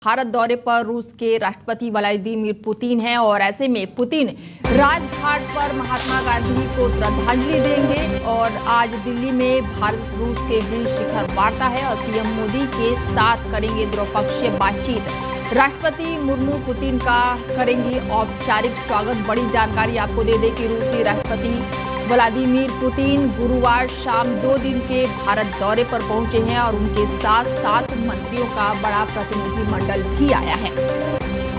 भारत दौरे पर रूस के राष्ट्रपति व्लादिमीर पुतिन हैं और ऐसे में पुतिन राजघाट पर महात्मा गांधी को श्रद्धांजलि देंगे और आज दिल्ली में भारत रूस के बीच शिखर वार्ता है और पीएम मोदी के साथ करेंगे द्विपक्षीय बातचीत। राष्ट्रपति मुर्मू पुतिन का करेंगी औपचारिक स्वागत। बड़ी जानकारी आपको दे दें कि रूसी राष्ट्रपति व्लादिमीर पुतिन गुरुवार शाम 2 दिन के भारत दौरे पर पहुंचे हैं और उनके साथ 7 मंत्रियों का बड़ा प्रतिनिधिमंडल भी आया है।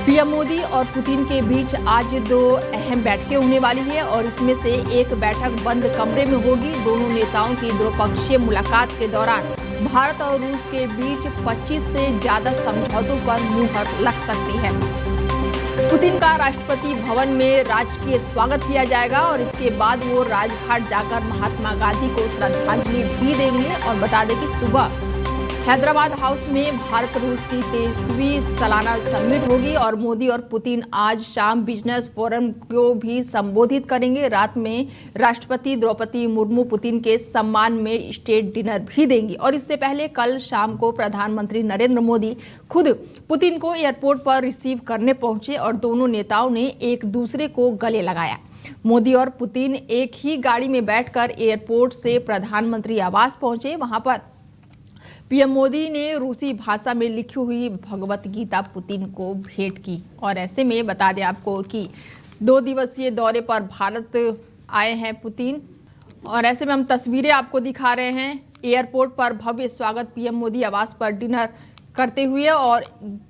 पीएम मोदी और पुतिन के बीच आज 2 अहम बैठकें होने वाली है और इसमें से एक बैठक बंद कमरे में होगी। दोनों नेताओं की द्विपक्षीय मुलाकात के दौरान भारत और रूस के बीच 25 से ज्यादा समझौतों पर मुहर लग सकती है। पुतिन का राष्ट्रपति भवन में राजकीय स्वागत किया जाएगा और इसके बाद वो राजघाट जाकर महात्मा गांधी को श्रद्धांजलि भी देंगे। और बता दें कि सुबह हैदराबाद हाउस में भारत रूस की 23वीं सालाना समिट होगी और मोदी और पुतिन आज शाम बिजनेस फोरम को भी संबोधित करेंगे। रात में राष्ट्रपति द्रौपदी मुर्मू पुतिन के सम्मान में स्टेट डिनर भी देंगी और इससे पहले कल शाम को प्रधानमंत्री नरेंद्र मोदी खुद पुतिन को एयरपोर्ट पर रिसीव करने पहुंचे और दोनों नेताओं ने एक दूसरे को गले लगाया। मोदी और पुतिन एक ही गाड़ी में बैठकर एयरपोर्ट से प्रधानमंत्री आवास पहुंचे। वहां पर पीएम मोदी ने रूसी भाषा में लिखी हुई भगवत गीता पुतिन को भेंट की और ऐसे में बता दें आपको कि 2 दिवसीय दौरे पर भारत आए हैं पुतिन और ऐसे में हम तस्वीरें आपको दिखा रहे हैं। एयरपोर्ट पर भव्य स्वागत पीएम मोदी आवास पर डिनर करते हुए और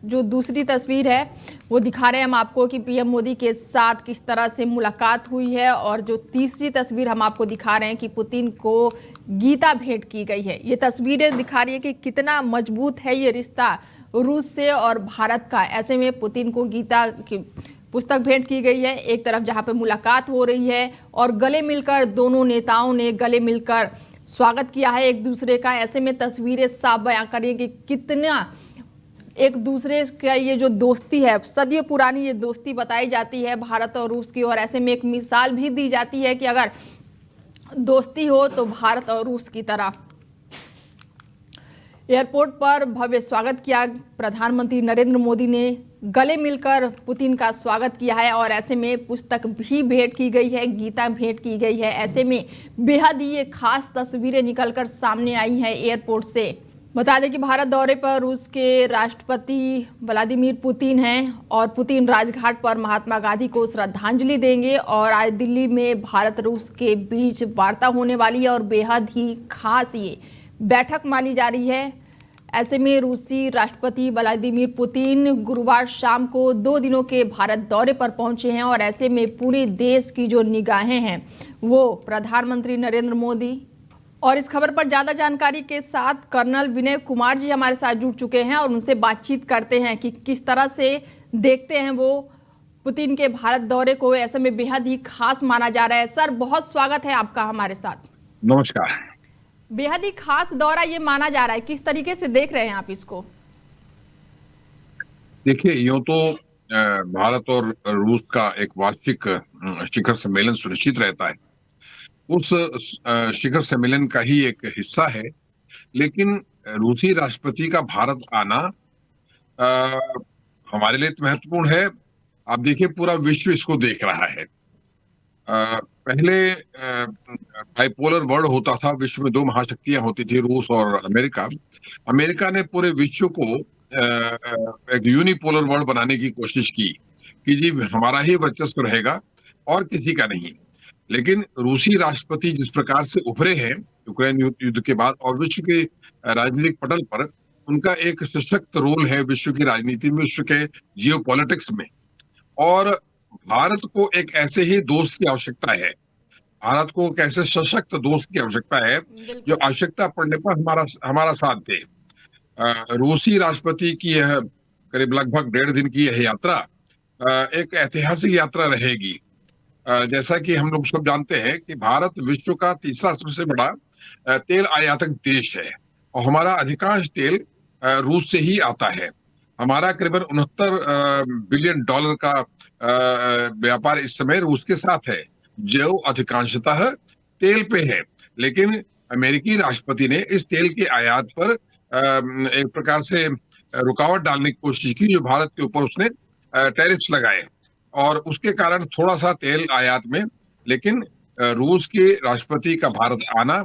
जो दूसरी तस्वीर है वो दिखा रहे हैं हम आपको कि पीएम मोदी के साथ किस तरह से मुलाकात हुई है और जो तीसरी तस्वीर हम आपको दिखा रहे हैं कि पुतिन को गीता भेंट की गई है। ये तस्वीरें दिखा रही है कि कितना मजबूत है ये रिश्ता रूस से और भारत का। ऐसे में पुतिन को गीता की पुस्तक भेंट की गई है एक तरफ जहां पे मुलाकात हो रही है और गले मिलकर दोनों नेताओं ने गले मिलकर स्वागत किया है एक दूसरे का। ऐसे में तस्वीरें साफ बयां करें कि कितना एक दूसरे का ये जो दोस्ती है, सदियों पुरानी ये दोस्ती बताई जाती है भारत और रूस की और ऐसे में एक मिसाल भी दी जाती है कि अगर दोस्ती हो तो भारत और रूस की तरह। एयरपोर्ट पर भव्य स्वागत किया। प्रधानमंत्री नरेंद्र मोदी ने गले मिलकर पुतिन का स्वागत किया है और ऐसे में पुस्तक भी भेंट की गई है, गीता भेंट की गई है। ऐसे में बेहद ही ये खास तस्वीरें निकलकर सामने आई हैं एयरपोर्ट से। बता दें कि भारत दौरे पर रूस के राष्ट्रपति व्लादिमीर पुतिन हैं और पुतिन राजघाट पर महात्मा गांधी को श्रद्धांजलि देंगे और आज दिल्ली में भारत रूस के बीच वार्ता होने वाली है और बेहद ही खास ये बैठक मानी जा रही है। ऐसे में रूसी राष्ट्रपति व्लादिमीर पुतिन गुरुवार शाम को 2 दिनों के भारत दौरे पर पहुंचे हैं और ऐसे में पूरे देश की जो निगाहें हैं वो प्रधानमंत्री नरेंद्र मोदी। और इस खबर पर ज्यादा जानकारी के साथ कर्नल विनय कुमार जी हमारे साथ जुड़ चुके हैं और उनसे बातचीत करते हैं कि किस तरह से देखते हैं वो पुतिन के भारत दौरे को। ऐसे में बेहद ही खास माना जा रहा है। सर, बहुत स्वागत है आपका हमारे साथ। नमस्कार। बेहद ही खास दौरा ये माना जा रहा है, किस तरीके से देख रहे हैं आप इसको? देखिए, यूं तो भारत और रूस का एक वार्षिक शिखर सम्मेलन सुनिश्चित रहता है, उस शिखर सम्मेलन का ही एक हिस्सा है। लेकिन रूसी राष्ट्रपति का भारत आना हमारे लिए महत्वपूर्ण है। आप देखिए, पूरा विश्व इसको देख रहा है। पहले बाइपोलर वर्ल्ड होता था, विश्व में 2 महाशक्तियां होती थी, रूस और अमेरिका। अमेरिका ने पूरे विश्व को एक यूनिपोलर वर्ल्ड बनाने की कोशिश की कि जी हमारा ही वर्चस्व रहेगा और किसी का नहीं। लेकिन रूसी राष्ट्रपति जिस प्रकार से उभरे हैं यूक्रेन युद्ध के बाद और विश्व के राजनीतिक पटल पर उनका एक सशक्त रोल है विश्व की राजनीति में, विश्व के जियोपॉलिटिक्स में। और भारत को एक ऐसे ही दोस्त की आवश्यकता है, भारत को एक ऐसे सशक्त दोस्त की आवश्यकता है जो आवश्यकता पड़ने पर हमारा साथ दे। रूसी राष्ट्रपति की यह करीब लगभग 1.5 दिन की यह यात्रा एक ऐतिहासिक यात्रा रहेगी। जैसा कि हम लोग सब जानते हैं कि भारत विश्व का तीसरा सबसे बड़ा तेल आयातक देश है और हमारा अधिकांश तेल रूस से ही आता है। हमारा करीबन $69 बिलियन का व्यापार इस समय रूस के साथ है जो अधिकांशतः तेल पे है। लेकिन अमेरिकी राष्ट्रपति ने इस तेल के आयात पर एक प्रकार से रुकावट डालने की कोशिश की, जो भारत के ऊपर उसने टैरिफ्स लगाए और उसके कारण थोड़ा सा तेल आयात में, लेकिन रूस के राष्ट्रपति का भारत आना,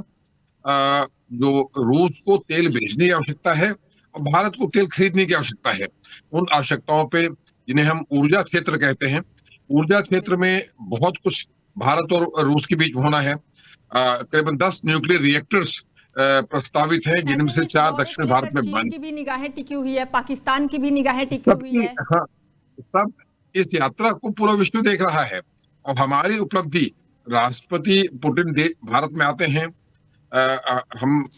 जो रूस को तेल बेचने की आवश्यकता है और भारत को तेल खरीदने की आवश्यकता है, उन आवश्यकताओं पे, जिन्हें हम ऊर्जा क्षेत्र कहते हैं, ऊर्जा क्षेत्र में बहुत कुछ भारत और रूस के बीच होना है। करीबन 10 न्यूक्लियर रिएक्टर्स प्रस्तावित हैं, जिनमें ऐसे से में इस 4 दौरे को दक्षिण भारत लेकर में चीन बन की भी निगाहें टिकी हुई है, पाकिस्तान की भी निगाहें टिकी हुई सबकी, है। हाँ, सब इस यात्रा को पूरा विश्व देख रहा है और हमारी उपलब्धि, राष्ट्रपति पुतिन भारत में आते हैं,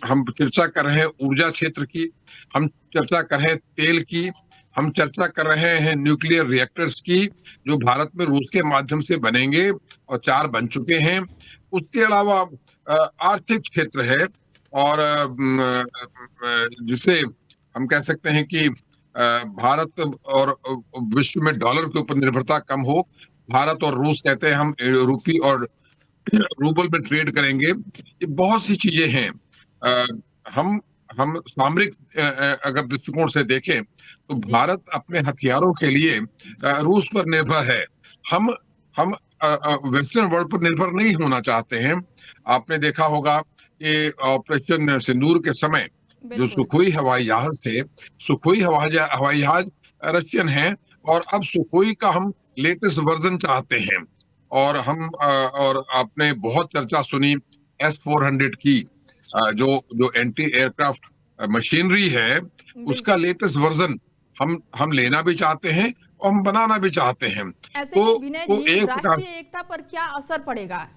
हम चर्चा कर रहे हैं ऊर्जा क्षेत्र की, हम चर्चा कर रहे हैं तेल की, हम चर्चा कर रहे हैं न्यूक्लियर रिएक्टर्स की, जो भारत में रूस के माध्यम से बनेंगे और 4 बन चुके हैं। उसके अलावा आर्थिक क्षेत्र है और जिसे हम कह सकते हैं कि भारत और विश्व में डॉलर के ऊपर निर्भरता कम हो। भारत और रूस कहते हैं हम रूपी और रूबल में ट्रेड करेंगे। ये बहुत सी चीजें हैं। अ, हम हम सामरिक अगर दृष्टिकोण से देखें तो जी, भारत अपने हथियारों के लिए रूस पर निर्भर है। हम हम वेस्टर्न वर्ल्ड पर निर्भर नहीं होना चाहते हैं। आपने देखा होगा कि ऑपरेशन सिंदूर के समय जो बिल्कुल। सुखोई हवाई जहाज थे, सुखोई हवाई जहाज रशियन हैं और अब सुखोई का हम लेटेस्ट वर्जन चाहते हैं। और और आपने बहुत चर्चा सुनी S-400 की, जो जो एंटी एयरक्राफ्ट मशीनरी है, उसका बिल्कुल। लेटेस्ट वर्जन हम लेना भी चाहते हैं और हम बनाना भी चाहते हैं। ऐसे में विनय तो जी, एक प्रकार राष्ट्रीय एकता पर क्या असर पड़ेगा?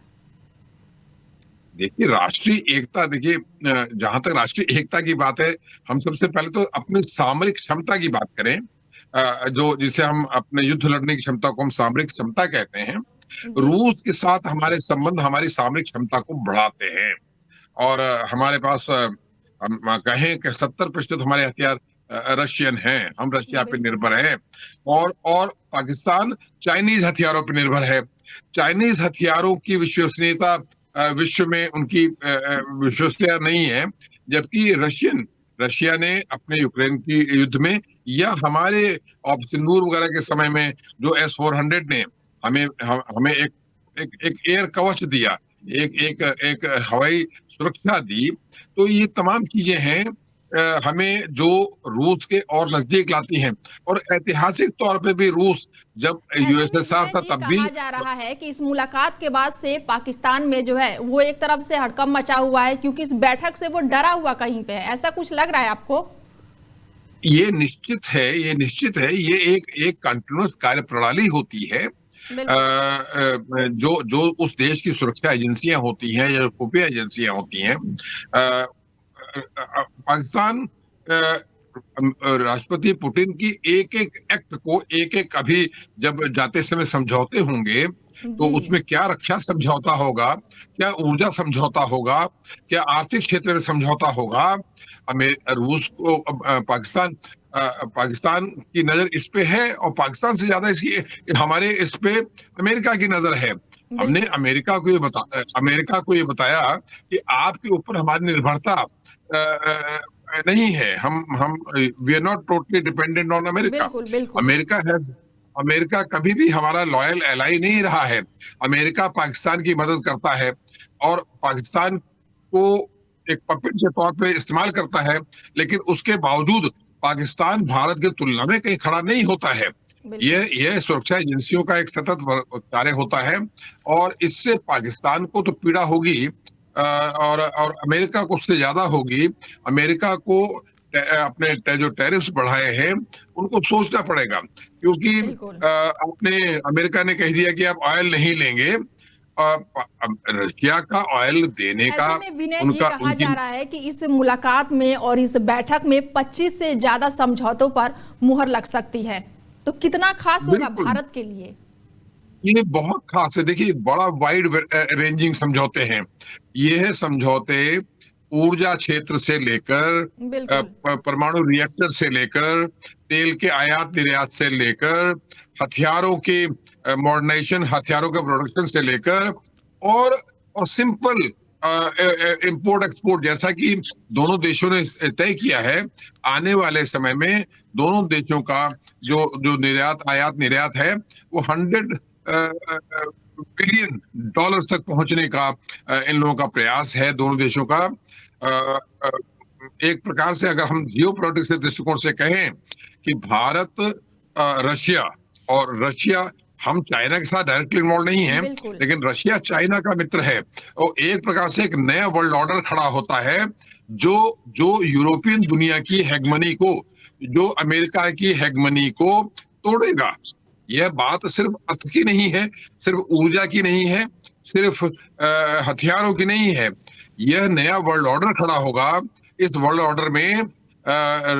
देखिए, राष्ट्रीय एकता, देखिए जहां तक राष्ट्रीय एकता की बात है, हम सबसे पहले तो अपनी सामरिक क्षमता की बात करें। जो जिसे हम अपने युद्ध लड़ने की क्षमता को हम सामरिक क्षमता कहते हैं। जी, रूस के साथ हमारे संबंध हमारी सामरिक क्षमता को बढ़ाते हैं और हमारे पास हम कहें कि 70% हमारे हथियार रशियन हैं, हम रशिया पे बिल्कुल। निर्भर हैं और पाकिस्तान चाइनीज हथियारों पे निर्भर है। चाइनीज हथियारों की विश्वसनीयता विश्व में उनकी विश्वसनीयता नहीं है, जबकि रशिया ने अपने यूक्रेन की युद्ध में या हमारे सिंदूर वगैरह के समय में जो S-400 ने हमें एक एयर कवच दिया, एक एक एक हवाई सुरक्षा दी। तो ये तमाम चीजें हैं हमें जो रूस के और नजदीक लाती हैं और ऐतिहासिक तौर पे भी रूस जब ऐसे में यूएसएसआर विनय था जी, तब भी कहा जा रहा है कि इस मुलाकात के बाद से पाकिस्तान में जो है वो एक तरफ से हड़कंप मचा हुआ है, क्योंकि इस बैठक से वो डरा हुआ कहीं पे है। ऐसा कुछ लग रहा है आपको? ये निश्चित है, ये निश्चित है, ये एक कंटिन्यूअस कार्य प्रणाली होती है। बिल्कुल। जो जो उस देश की सुरक्षा एजेंसियां होती हैं या खुफिया एजेंसियां होती हैं, पाकिस्तान राष्ट्रपति पुतिन की एक एक एक्ट को, एक एक, अभी जब जाते समय समझौते होंगे तो जी, उसमें क्या रक्षा समझौता होगा, क्या ऊर्जा समझौता होगा, क्या आर्थिक क्षेत्र में समझौता होगा। रूस को पाकिस्तान की नजर इस पे है और पाकिस्तान से ज्यादा इसकी हमारे इस पे अमेरिका की नजर है। हमने बिल्कुल। अमेरिका को ये बताया कि आपके ऊपर हमारी निर्भरता नहीं है। हम we are not totally dependent on America. बिल्कुल, बिल्कुल। अमेरिका हैज अमेरिका कभी भी हमारा लॉयल एलाई नहीं रहा है। अमेरिका पाकिस्तान की मदद करता है और पाकिस्तान को एक पपेट के तौर पे इस्तेमाल करता है, लेकिन उसके बावजूद पाकिस्तान भारत की तुलना में कहीं खड़ा नहीं होता है। बिल्कुल। ये सुरक्षा एजेंसियों का एक सतत कार्य होता है और इससे पाकिस्तान को तो पीड़ा होगी और अमेरिका को उससे ज्यादा होगी। अमेरिका को अपने जो टैरिफ्स बढ़ाए हैं उनको सोचना पड़ेगा, क्योंकि बिल्कुल। आपने अमेरिका ने कह दिया कि आप ऑयल नहीं लेंगे। रशिया का ऑयल देने का ऐसे में विनय जी, उनका कहा उनकी जा रहा है कि इस मुलाकात में और इस बैठक में 25 से ज्यादा समझौतों पर मुहर लग सकती है। तो कितना खास होगा बिल्कुल, भारत के लिए? ये बहुत खास है। देखिए, बड़ा वाइड रेंजिंग समझौते हैं। ये है समझौते ऊर्जा क्षेत्र से लेकर बिल्कुल। परमाणु रिएक्टर से लेकर तेल के आयात निर्यात से लेकर हथियारों के मॉडर्नाइजेशन, हथियारों के प्रोडक्शन से लेकर और सिंपल इंपोर्ट एक्सपोर्ट, जैसा कि दोनों देशों ने तय किया है, आने वाले समय में दोनों देशों का जो जो निर्यात आयात निर्यात है वो 100 बिलियन डॉलर्स तक पहुंचने का इन लोगों का प्रयास है, दोनों देशों का। एक प्रकार से अगर हम जियोपॉलिटिक्स के दृष्टिकोण से कहें कि भारत, रशिया और रशिया, हम चाइना के साथ डायरेक्टली इन्वॉल्व नहीं है, बिल्कुल। लेकिन रशिया चाइना का मित्र है और एक प्रकार से एक नया वर्ल्ड ऑर्डर खड़ा होता है जो जो यूरोपियन दुनिया की हेगमनी को, जो अमेरिका की हेगमनी को तोड़ेगा। यह बात सिर्फ अर्थ की नहीं है, सिर्फ ऊर्जा की नहीं है, सिर्फ हथियारों की नहीं है। यह नया वर्ल्ड ऑर्डर खड़ा होगा। इस वर्ल्ड ऑर्डर में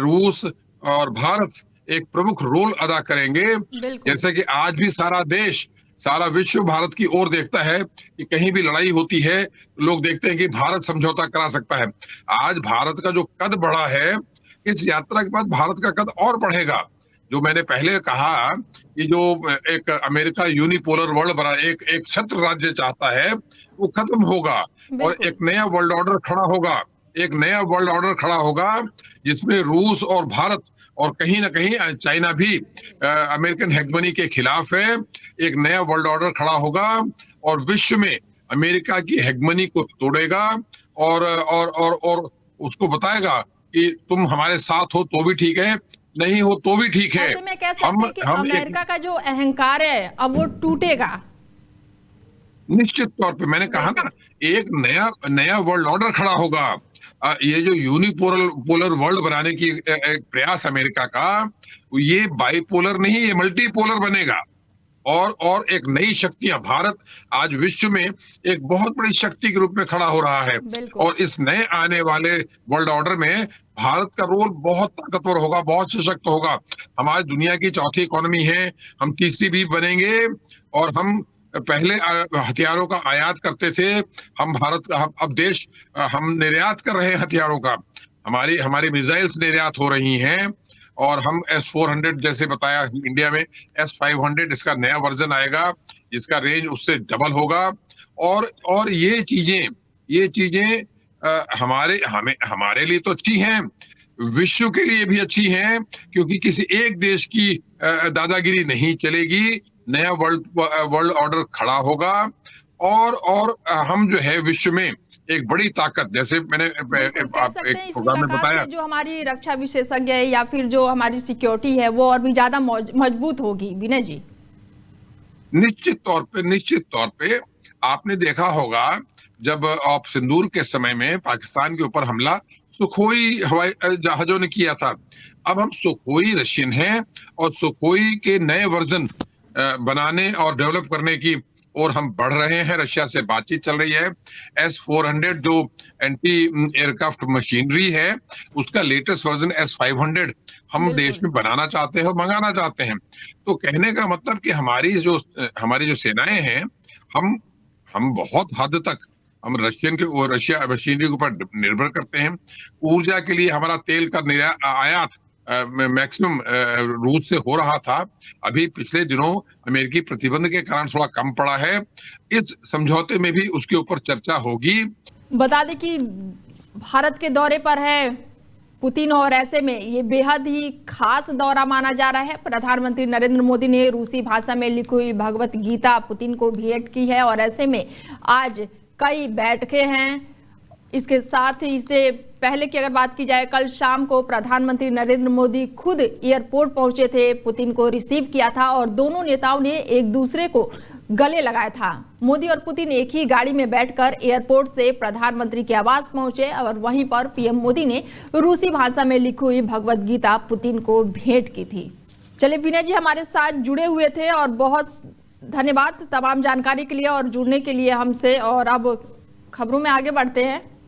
रूस और भारत एक प्रमुख रोल अदा करेंगे। बिल्कुल। जैसे कि आज भी सारा देश, सारा विश्व भारत की ओर देखता है कि कहीं भी लड़ाई होती है, लोग देखते हैं कि भारत समझौता करा सकता है। आज भारत का जो कद बढ़ा है, इस यात्रा के बाद भारत का कद और बढ़ेगा। जो मैंने पहले कहा कि जो एक अमेरिका यूनिपोलर वर्ल्ड बना, एक छत्र राज्य चाहता है, वो खत्म होगा और बिल्कुल। एक नया वर्ल्ड ऑर्डर खड़ा होगा। एक नया वर्ल्ड ऑर्डर खड़ा होगा जिसमें रूस और भारत और कहीं ना कहीं चाइना भी अमेरिकन हेगमनी के खिलाफ है। एक नया वर्ल्ड ऑर्डर खड़ा होगा और विश्व में अमेरिका की हेगमनी को तोड़ेगा और उसको बताएगा कि तुम हमारे साथ हो तो भी ठीक है, नहीं हो तो भी ठीक है। ऐसे में कह सकते हैं कि अमेरिका का जो अहंकार है अब वो टूटेगा। निश्चित तौर पे मैंने कहा ना, एक नया वर्ल्ड ऑर्डर खड़ा होगा। ये जो यूनिपोलर वर्ल्ड बनाने की एक प्रयास अमेरिका का, ये बाइपोलर नहीं, ये मल्टीपोलर बनेगा और एक नई शक्तियां, भारत आज विश्व में एक बहुत बड़ी शक्ति के रूप में खड़ा हो रहा है और इस नए आने वाले वर्ल्ड ऑर्डर में भारत का रोल बहुत ताकतवर होगा, बहुत सशक्त होगा। हमारी दुनिया की चौथी इकोनॉमी है, हम तीसरी भी बनेंगे और हम पहले हथियारों का आयात करते थे, हम भारत का अब देश, हम निर्यात कर रहे हैं हथियारों का। हमारी मिसाइल्स निर्यात हो रही हैं और हम S-400 जैसे बताया, इंडिया में S-500 इसका नया वर्जन आएगा जिसका रेंज उससे डबल होगा और ये चीजें हमारे लिए तो अच्छी हैं, विश्व के लिए भी अच्छी हैं, क्योंकि किसी एक देश की दादागिरी नहीं चलेगी। नया वर्ल्ड ऑर्डर खड़ा होगा और हम जो है विश्व में एक बड़ी ताकत, जैसे मैंने कह सकते हैं इस प्रोग्राम में मुलाकात बताया, से जो हमारी रक्षा विशेषज्ञ है या फिर जो हमारी सिक्योरिटी है वो और भी ज्यादा मजबूत होगी। विनय जी, निश्चित तौर पे आपने देखा होगा जब ऑप सिंदूर के समय में पाकिस्तान के ऊपर हमला सुखोई हवाई जहाजों ने किया था। अब हम सुखोई रशियन हैं और सुखोई के नए वर्जन बनाने और डेवलप करने की और हम बढ़ रहे हैं। रशिया से बातचीत चल रही है। S-400 जो एंटी एयरक्राफ्ट मशीनरी है, उसका लेटेस्ट वर्जन S-500 हम देश में बनाना चाहते हैं और मंगाना चाहते हैं। तो कहने का मतलब कि हमारी जो सेनाएं हैं, हम बहुत हद तक हम रशिया मशीनरी के ऊपर निर्भर करते हैं। ऊर्जा के लिए हमारा तेल का आयात मैक्सिमम रूस से हो रहा था, अभी पिछले दिनों अमेरिकी प्रतिबंध के कारण थोड़ा कम पड़ा है। इस समझौते में भी उसके ऊपर चर्चा होगी। बता दें कि भारत के दौरे पर है पुतिन और ऐसे में ये बेहद ही खास दौरा माना जा रहा है। प्रधानमंत्री नरेंद्र मोदी ने रूसी भाषा में लिखी हुई भगवत गीता पुतिन को भेंट की है और ऐसे में आज कई बैठकें हैं। इसके साथ ही इससे पहले की अगर बात की जाए, कल शाम को प्रधानमंत्री नरेंद्र मोदी खुद एयरपोर्ट पहुंचे थे, पुतिन को रिसीव किया था और दोनों नेताओं ने एक दूसरे को गले लगाया था। मोदी और पुतिन एक ही गाड़ी में बैठकर एयरपोर्ट से प्रधानमंत्री के आवास पहुंचे और वहीं पर पीएम मोदी ने रूसी भाषा में लिखी हुई भगवत गीता पुतिन को भेंट की थी। चलिए, विनय जी हमारे साथ जुड़े हुए थे और बहुत धन्यवाद तमाम जानकारी के लिए और जुड़ने के लिए हमसे। और अब खबरों में आगे बढ़ते हैं।